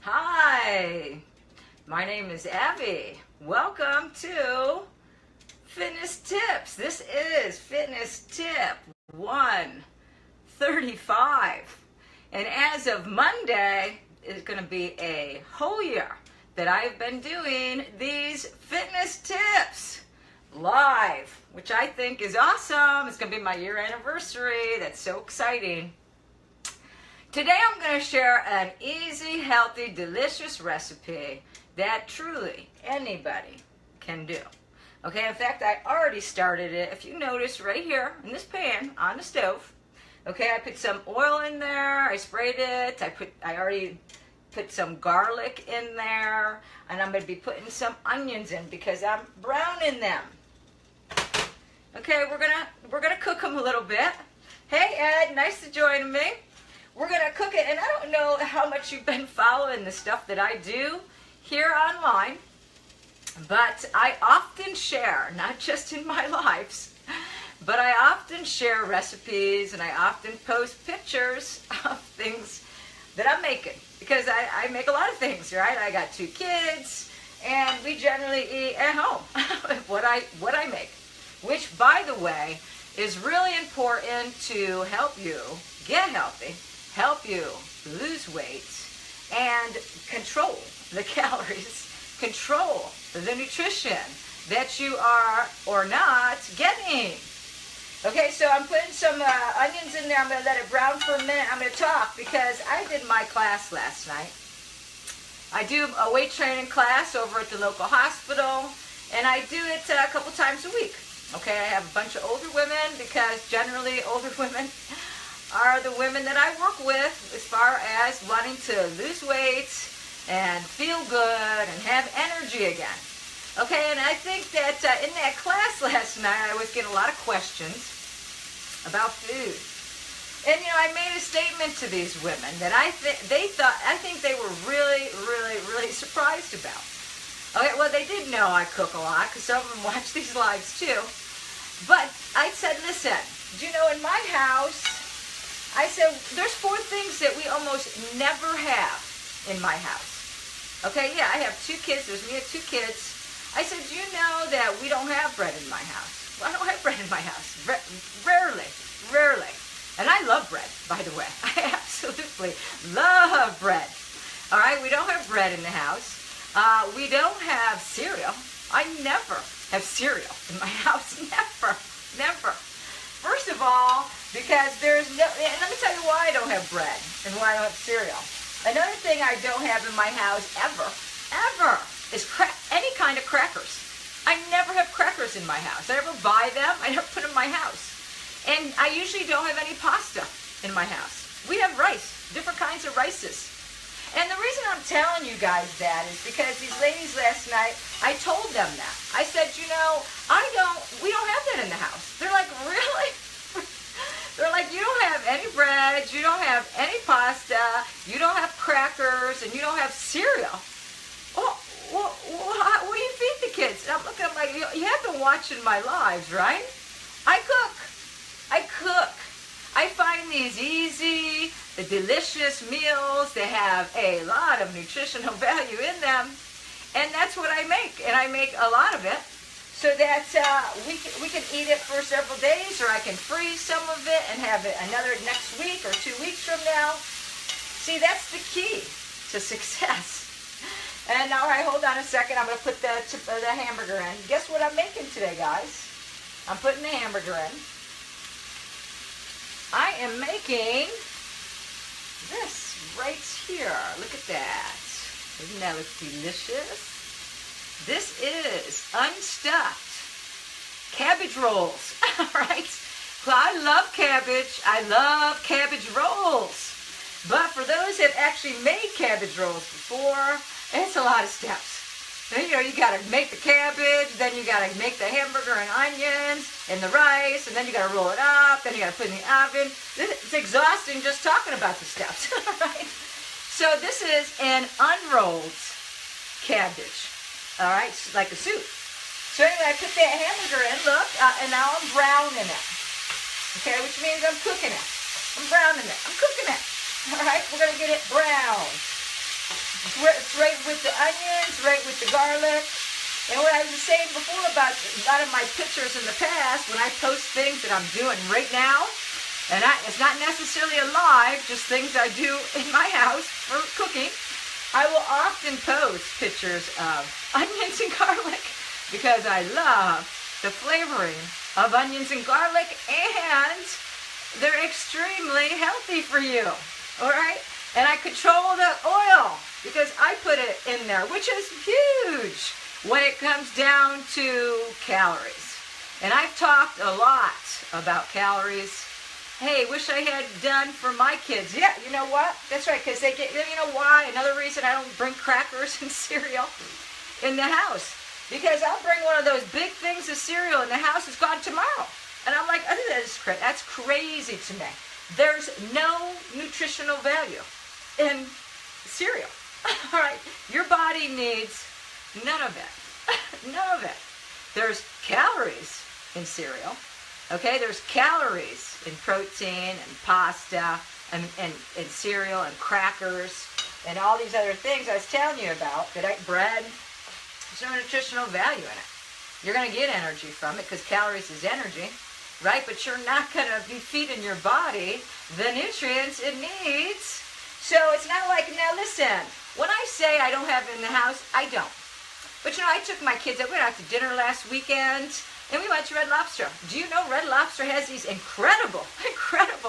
Hi, my name is Abby. Welcome to Fitness Tips. This is Fitness Tip 135. And as of Monday, it's going to be a whole year that I've been doing these fitness tips live, which I think is awesome. It's going to be my year anniversary. That's so exciting. Today I'm going to share an easy, healthy, delicious recipe that truly anybody can do. Okay, in fact, I already started it. If you notice right here in this pan on the stove, okay, I put some oil in there, I sprayed it, I already put some garlic in there, and I'm going to be putting some onions in because I'm browning them. Okay, we're gonna cook them a little bit. Hey Ed, nice to join me. We're going to cook it, and I don't know how much you've been following the stuff that I do here online, but I often share, not just in my lives, but I often share recipes, and I often post pictures of things that I'm making, because I make a lot of things, right? I got 2 kids, and we generally eat at home what I make, which, by the way, is really important to help you get healthy, help you lose weight, and control the calories, control the nutrition that you are or not getting. Okay, so I'm putting some onions in there. I'm going to let it brown for a minute. I'm going to talk because I did my class last night. I do a weight training class over at the local hospital, and I do it a couple times a week. Okay, I have a bunch of older women because generally older women are the women that I work with as far as wanting to lose weight and feel good and have energy again. Okay, and I think that in that class last night, I was getting a lot of questions about food. And, you know, I made a statement to these women that I think they were really, really, really surprised about. Okay, well, they did know I cook a lot because some of them watch these lives too. But I said, listen, do you know, in my house, I said, there's 4 things that we almost never have in my house. Okay, yeah, I have 2 kids. There's me and 2 kids. I said, do you know that we don't have bread in my house? Well, I don't have bread in my house. Rarely. And I love bread, by the way. I absolutely love bread. All right, we don't have bread in the house. We don't have cereal. I never have cereal in my house. Never. First of all, because there's no, and let me tell you why I don't have bread and why I don't have cereal. Another thing I don't have in my house ever, is any kind of crackers. I never have crackers in my house. I never buy them. I never put them in my house. And I usually don't have any pasta in my house. We have rice, different kinds of rices. And the reason I'm telling you guys that is because these ladies last night, I told them that. I said, you know, we don't have that in the house. They're like, really? They're like, you don't have any bread, you don't have any pasta, you don't have crackers, and you don't have cereal. Well, what do you feed the kids? And I'm looking at you have been watching my lives, right? I cook. I find these easy, delicious meals. They have a lot of nutritional value in them, and that's what I make. And I make a lot of it so that we can eat it for several days, or I can freeze some of it and have it another next week or 2 weeks from now. See, that's the key to success. And all right, hold on a second. I'm going to put the hamburger in. Guess what I'm making today, guys? I'm putting the hamburger in. I am making this right here. Look at that. Doesn't that look delicious? This is Unstuffed cabbage rolls. All right. Well, I love cabbage. I love cabbage rolls. But for those that have actually made cabbage rolls before, it's a lot of steps. You know, you got to make the cabbage, then you got to make the hamburger and onions and the rice, and then you got to roll it up, then you got to put it in the oven. It's exhausting just talking about the steps, right? So this is an unrolled cabbage, all right, like a soup. So anyway, I put that hamburger in, look, and now I'm browning it, okay, which means I'm cooking it. I'm browning it. I'm cooking it, all right? We're going to get it brown. It's right with the onions, right with the garlic. And what I was saying before about a lot of my pictures in the past, when I post things that I'm doing right now, and it's not necessarily a live, just things I do in my house for cooking, I will often post pictures of onions and garlic because I love the flavoring of onions and garlic, and they're extremely healthy for you, all right? And I control the oil because I put it in there, which is huge when it comes down to calories. And I've talked a lot about calories. Hey, wish I had done for my kids. Yeah, you know what? That's right, because they get, you know why? Another reason I don't bring crackers and cereal in the house. Because I'll bring one of those big things of cereal in the house, it's gone tomorrow. And I'm like, oh, that's crazy to me. There's no nutritional value in cereal. All right, your body needs none of it. None of it. There's calories in cereal. Okay, there's calories in protein and pasta and cereal and crackers and all these other things I was telling you about, bread. There's no nutritional value in it. You're going to get energy from it because calories is energy, right? But you're not going to be feeding your body the nutrients it needs. So it's not like, now listen, when I say I don't have it in the house, I don't. But you know, I took my kids, we went out to dinner last weekend, and we went to Red Lobster. Do you know Red Lobster has these incredible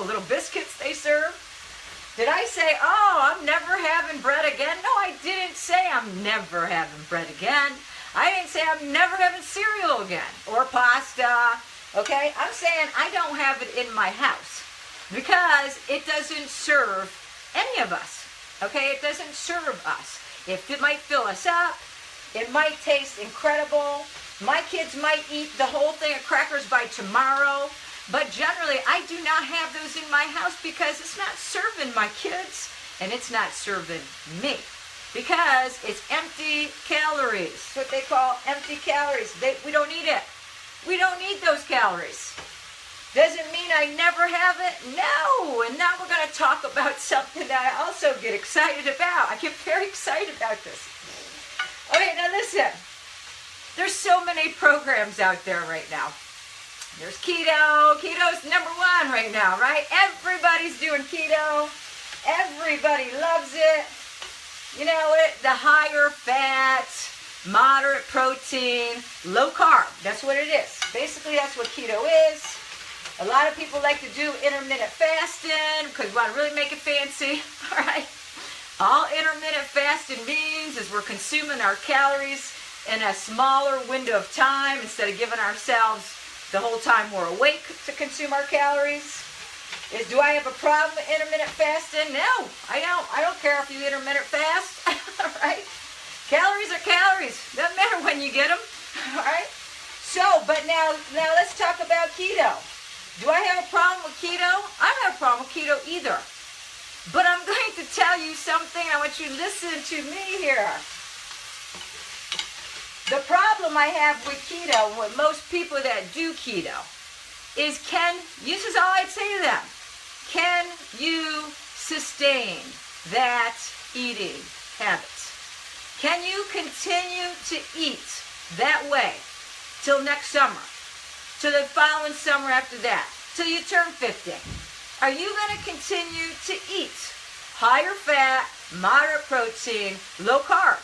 little biscuits they serve? Did I say, oh, I'm never having bread again? No, I didn't say I'm never having bread again. I didn't say I'm never having cereal again or pasta, okay? I'm saying I don't have it in my house because it doesn't serve any of us, okay? It doesn't serve us. If it might fill us up, it might taste incredible. My kids might eat the whole thing of crackers by tomorrow, but generally I do not have those in my house because it's not serving my kids and it's not serving me because it's empty calories. It's what they call empty calories. We don't need it. We don't need those calories. Doesn't mean I never have it. No. And now we're going to talk about something that I also get excited about. I get very excited about this. Okay, now listen. There's so many programs out there right now. There's keto. Keto's number one right now, right? Everybody's doing keto. Everybody loves it. You know it, the higher fat, moderate protein, low carb. That's what it is. Basically, that's what keto is. A lot of people like to do intermittent fasting because we want to really make it fancy, all right? All intermittent fasting means is we're consuming our calories in a smaller window of time instead of giving ourselves the whole time we're awake to consume our calories. Do I have a problem with intermittent fasting? No, I don't. I don't care if you intermittent fast, all right? Calories are calories. Doesn't matter when you get them, all right? So, but now let's talk about keto. Do I have a problem with keto? I don't have a problem with keto either. But I'm going to tell you something. I want you to listen to me here. The problem I have with keto, with most people that do keto, is this is all I'd say to them, can you sustain that eating habit? Can you continue to eat that way till next summer, till the following summer after that, till you turn 50? Are you going to continue to eat higher fat, moderate protein, low carb?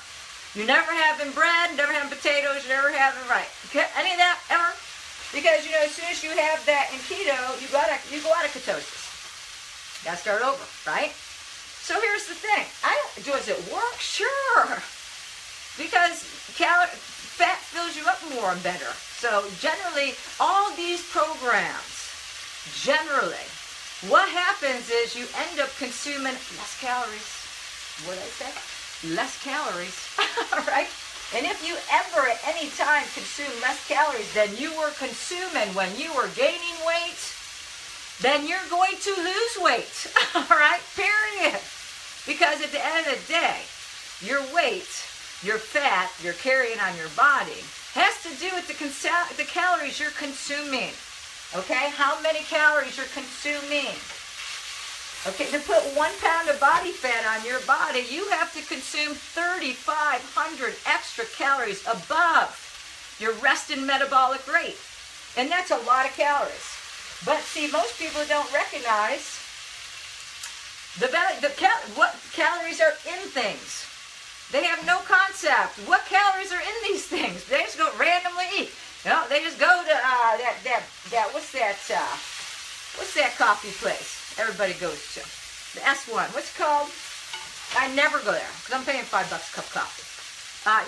You're never having bread, never having potatoes, you're never having, right, any of that ever? Because, you know, as soon as you have that in keto, you go out of ketosis. You got to start over, right? So here's the thing. Does it work? Sure. Because fat fills you up more and better. So generally, all these programs, what happens is you end up consuming less calories. What did I say? Less calories, all right? And if you ever at any time consume less calories than you were consuming when you were gaining weight, then you're going to lose weight, all right? Period. Because at the end of the day, your weight, your fat you're carrying on your body has to do with the calories you're consuming, okay? How many calories you're consuming. Okay, to put 1 pound of body fat on your body, you have to consume 3,500 extra calories above your resting metabolic rate. And that's a lot of calories. But see, most people don't recognize what calories are in things. They have no concept. What calories are in these things? They just go randomly eat. You know, they just go to what's that coffee place everybody goes to? The S1. What's it called? I never go there because I'm paying $5 a cup of coffee.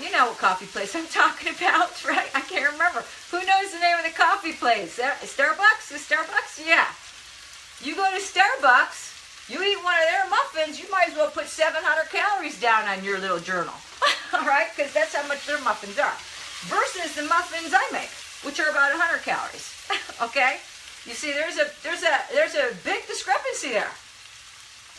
You know what coffee place I'm talking about, right? I can't remember. Who knows the name of the coffee place? Starbucks? Is Starbucks? Yeah. You go to Starbucks, you eat one of their muffins, you might as well put 700 calories down on your little journal. All right? Because that's how much their muffins are. Versus the muffins I make, which are about 100 calories. Okay? You see, there's a big discrepancy there.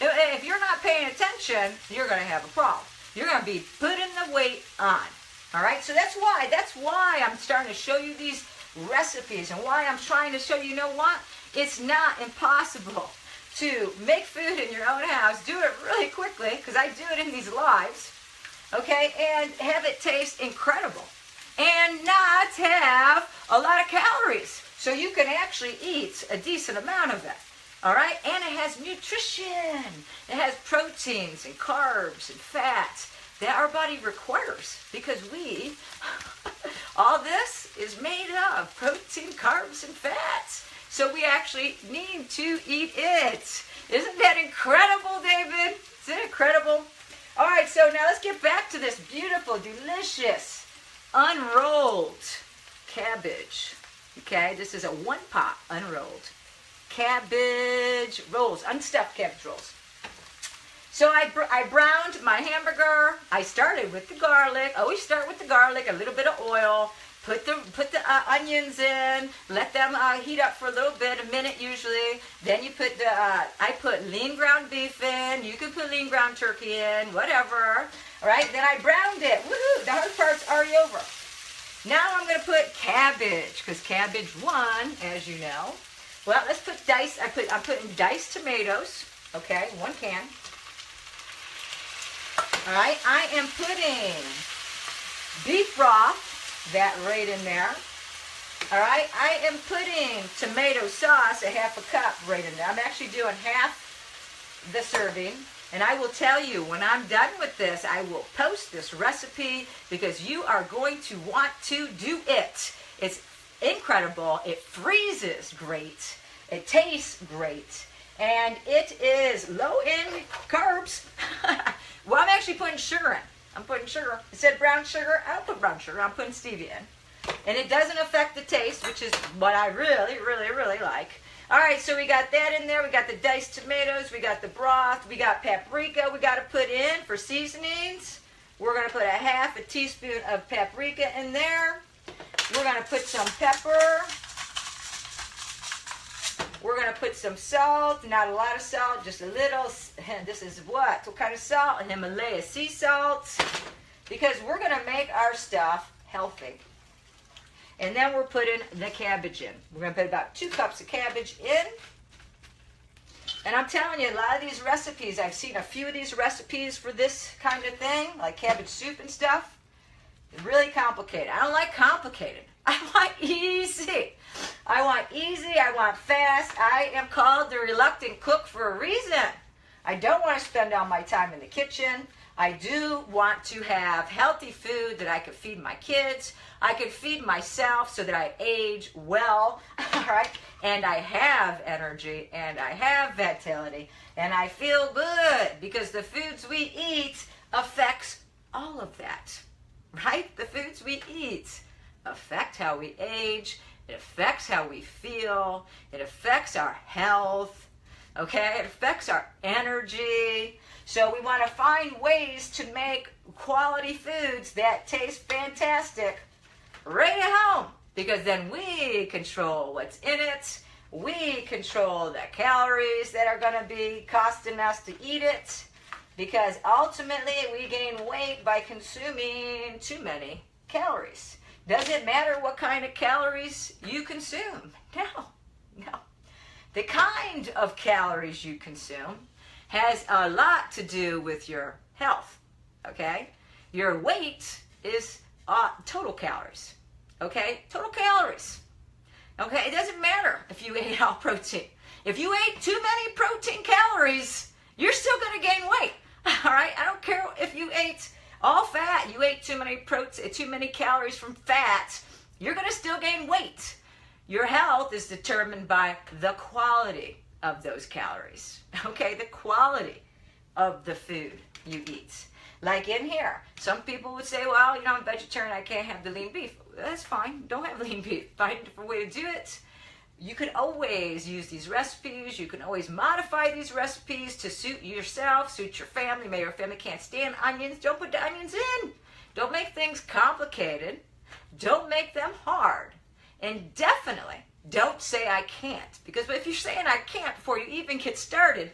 If you're not paying attention, you're going to have a problem. You're going to be putting the weight on. All right? So that's why I'm starting to show you these recipes and why I'm trying to show you know what? It's not impossible to make food in your own house, do it really quickly, because I do it in these lives, okay, and have it taste incredible and not have a lot of calories. So you can actually eat a decent amount of it. All right? And it has nutrition. It has proteins and carbs and fats that our body requires because all this is made of protein, carbs, and fats. So we actually need to eat it. Isn't that incredible, David? Isn't it incredible? All right, so now let's get back to this beautiful, delicious, unrolled cabbage. Okay, this is a 1-pot unrolled cabbage rolls, unstuffed cabbage rolls. So I browned my hamburger. I started with the garlic. Always start with the garlic, a little bit of oil. Put the onions in. Let them heat up for a little bit, a minute usually. Then you put I put lean ground beef in. You can put lean ground turkey in, whatever. All right. Then I browned it. Woohoo! The hard part's already over. Now I'm going to put cabbage because cabbage won, as you know. Well, let's put diced. I'm putting diced tomatoes. Okay, 1 can. All right, I am putting beef broth, that right in there. All right, I am putting tomato sauce, a 1/2 cup right in there. I'm actually doing half the serving. And I will tell you, when I'm done with this, I will post this recipe because you are going to want to do it. It's incredible. It freezes great. It tastes great. And it is low in carbs. Well, I'm actually putting sugar in. I'm putting sugar. It said brown sugar. I don't put brown sugar. I'm putting stevia in. And it doesn't affect the taste, which is what I really, really, really like. All right, so we got that in there. We got the diced tomatoes. We got the broth. We got paprika we got to put in for seasonings. We're going to put a 1/2 teaspoon of paprika in there. We're going to put some pepper. We're going to put some salt. Not a lot of salt, just a little. This is what kind of salt? Himalaya sea salt. Because we're going to make our stuff healthy. And then we're putting the cabbage in. We're going to put about 2 cups of cabbage in. And I'm telling you, a lot of these recipes, I've seen a few of these recipes for this kind of thing, like cabbage soup and stuff. They're really complicated. I don't like complicated. I want easy. I want easy. I want fast. I am called the reluctant cook for a reason. I don't want to spend all my time in the kitchen. I do want to have healthy food that I can feed my kids. I can feed myself so that I age well, all right? And I have energy, and I have vitality, and I feel good because the foods we eat affects all of that, right? The foods we eat affect how we age. It affects how we feel. It affects our health, okay? It affects our energy. So we want to find ways to make quality foods that taste fantastic right at home, because then we control what's in it. We control the calories that are going to be costing us to eat it, because ultimately we gain weight by consuming too many calories. Does it matter what kind of calories you consume? No. the kind of calories you consume has a lot to do with your health, okay? Your weight is total calories, okay? Total calories, okay? It doesn't matter if you ate all protein. If you ate too many protein calories, you're still going to gain weight, all right? I don't care if you ate all fat, you ate too many calories from fat, you're going to still gain weight. Your health is determined by the quality of those calories, okay? The quality of the food you eat. Like in here, some people would say, well, I'm a vegetarian, I can't have the lean beef. That's fine, don't have lean beef. Find a different way to do it. You can always use these recipes. You can always modify these recipes to suit yourself, suit your family. Maybe your family can't stand onions. Don't put the onions in. Don't make things complicated. Don't make them hard. And definitely don't say I can't. Because if you're saying I can't before you even get started,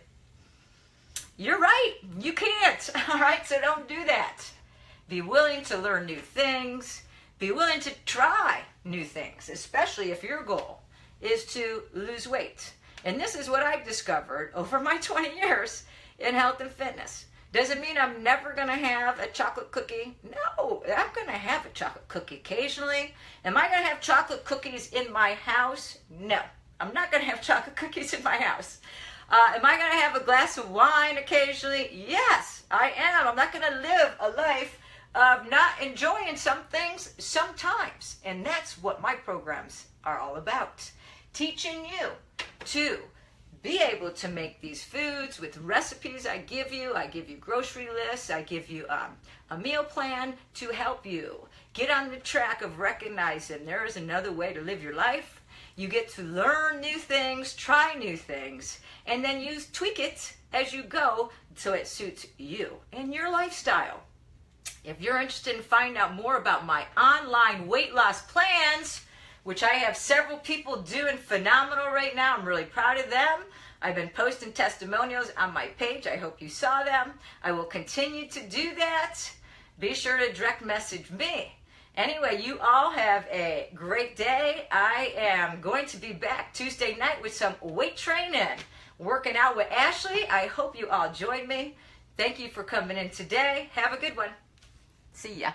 you're right. You can't. All right? So don't do that. Be willing to learn new things. Be willing to try new things, especially if your goal is to lose weight. And this is what I've discovered over my 20 years in health and fitness. Does it mean I'm never going to have a chocolate cookie? No, I'm going to have a chocolate cookie occasionally. Am I going to have chocolate cookies in my house? No, I'm not going to have chocolate cookies in my house. Am I going to have a glass of wine occasionally? Yes, I am. I'm not going to live a life of not enjoying some things sometimes. And that's what my programs are all about. Teaching you to be able to make these foods with recipes I give you. I give you grocery lists. I give you a meal plan to help you get on the track of recognizing there is another way to live your life. You get to learn new things, try new things, and then tweak it as you go so it suits you and your lifestyle. If you're interested in finding out more about my online weight loss plans, which I have several people doing phenomenal right now. I'm really proud of them. I've been posting testimonials on my page. I hope you saw them. I will continue to do that. Be sure to direct message me. Anyway, you all have a great day. I am going to be back Tuesday night with some weight training, working out with Ashley. I hope you all join me. Thank you for coming in today. Have a good one. See ya.